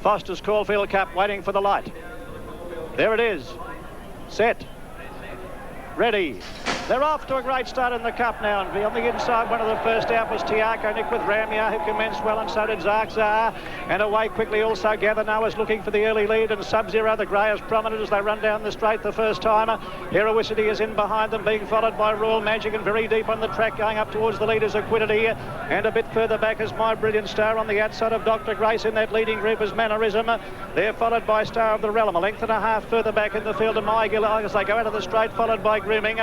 Foster's Caulfield Cup waiting for the light. There it is. Set. Ready. They're off to a great start in the Cup now, and on the inside, one of the first out was Tiako Nick with Ramia, who commenced well, and so did Zarkzar. And away quickly also Gather Noah's looking for the early lead, and Sub-Zero, the grey, is prominent as they run down the straight the first timer. Heroicity is in behind them, being followed by Royal Magic, and very deep on the track, going up towards the leaders of Quiddity. And a bit further back is My Brilliant Star on the outside of Dr. Grace. In that leading group is Mannerism. They're followed by Star of the Realm. A length and a half further back in the field of My Gilai as they go out of the straight, followed by Grooming.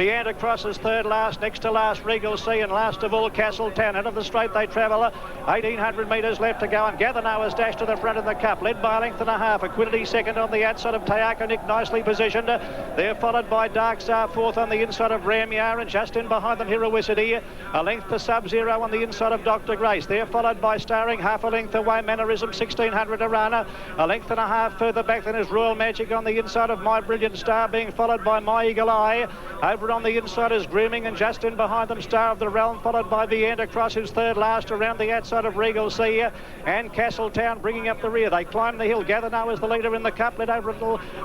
Vianda crosses third last, next to last Regal Sea, and last of all Castletown. Out of the straight they travel, 1800 metres left to go, and Gather Noah's dash to the front of the Cup, led by a length and a half. Quiddity second on the outside of Tiako Nick, nicely positioned. They're followed by Darkstar fourth on the inside of Ramia, and just in behind them Heroicity. A length to Sub-Zero on the inside of Dr. Grace. They're followed by Starring, half a length away Mannerism, 1600 to run. A length and a half further back than is Royal Magic on the inside of My Brilliant Star, being followed by My Eagle Eye. Over on the inside is Grooming, and just in behind them Star of the Realm, followed by Vianda Cross, who's third last around the outside of Regal Sea, and Castletown bringing up the rear. They climb the hill. Gather Noah is the leader in the Cup, led over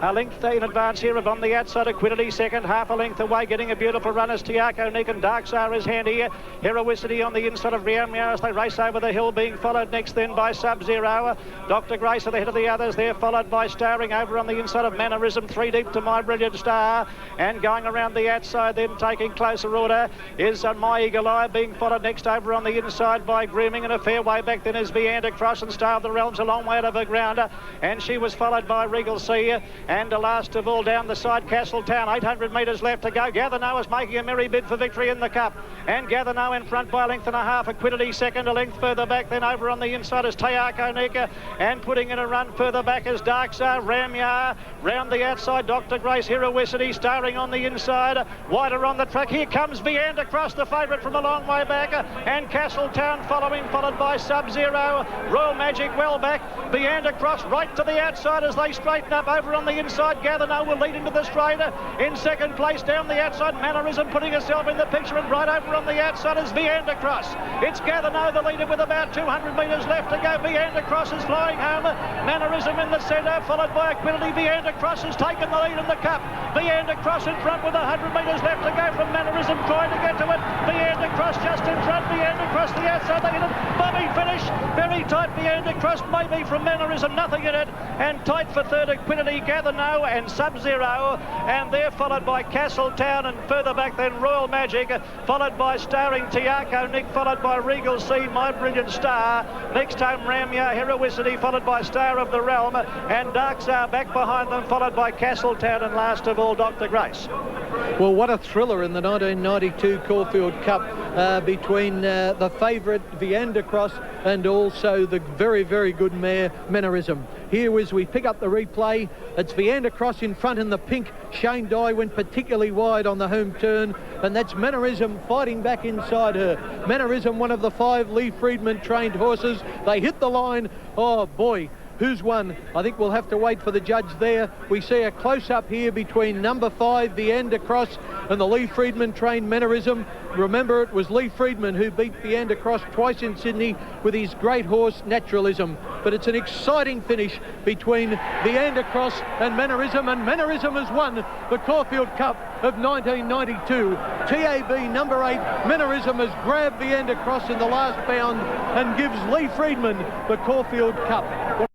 a length in advance here on the outside of Quiddity second, half a length away, getting a beautiful run as Tiako Nick, and Darkstar is handy. Heroicity on the inside of Riamia as they race over the hill, being followed next then by Sub-Zero. Dr. Grace at the head of the others. They're followed by Starring over on the inside of Mannerism, three deep to My Brilliant Star, and going around the outside then taking closer order is My Eagle Eye, being followed next over on the inside by Grooming, and a fair way back then is Vianda Cross, and Star of the Realms a long way out of the ground, and she was followed by Regal Sea, and last of all down the side Castletown, 800 metres left to go. Gather Noah's making a merry bid for victory in the Cup, and Gather Noah in front by a length and a half. Quiddity second, a length further back then over on the inside is Tiako Nick, and putting in a run further back is Darkstar, Ramia, round the outside Dr. Grace, Heroicity, Starring on the inside, wider on the track. Here comes Vianda Cross, the favourite from a long way back, and Castletown following, followed by Sub-Zero. Royal Magic well back. Vianda Cross right to the outside as they straighten up. Over on the inside, Gather Noah will lead into the straight. In second place down the outside, Mannerism putting herself in the picture, and right over on the outside is Vianda Cross. It's Gather Noah the leader with about 200 metres left to go. Vianda Cross is flying home. Mannerism in the centre, followed by Quiddity. Vianda Cross has taken the lead in the Cup. Vianda Cross in front with 100 metres left to go from Mannerism, trying to get to it. Vianda Cross just in front. Vianda Cross the outside. They hit it. Bobby finish. Very tight. Vianda Cross maybe from Mannerism. Nothing in it. And tight for third at Quiddity, Gather Noah and Sub-Zero. And they're followed by Castletown, and further back then Royal Magic, followed by Starring Tiako Nick, followed by Regal Sea, My Brilliant Star. Next home Ramia, Heroicity, followed by Star of the Realm, and Darkstar back behind them, followed by Castletown, and last of all Dr. Grace. Well, what a thriller in the 1992 Caulfield Cup between the favourite Vianda Cross and also the very, very good mare Mannerism. Here as we pick up the replay, it's Vianda Cross in front in the pink. Shane Dye went particularly wide on the home turn, and that's Mannerism fighting back inside her. Mannerism, one of the 5 Lee Friedman trained horses. They hit the line. Oh boy, who's won? I think we'll have to wait for the judge there. We see a close-up here between number 5, Vianda Cross, and the Lee Friedman trained Mannerism. Remember, it was Lee Friedman who beat Vianda Cross twice in Sydney with his great horse Naturalism. But it's an exciting finish between Vianda Cross and Mannerism has won the Caulfield Cup of 1992. TAB number 8, Mannerism has grabbed Vianda Cross in the last bound and gives Lee Friedman the Caulfield Cup.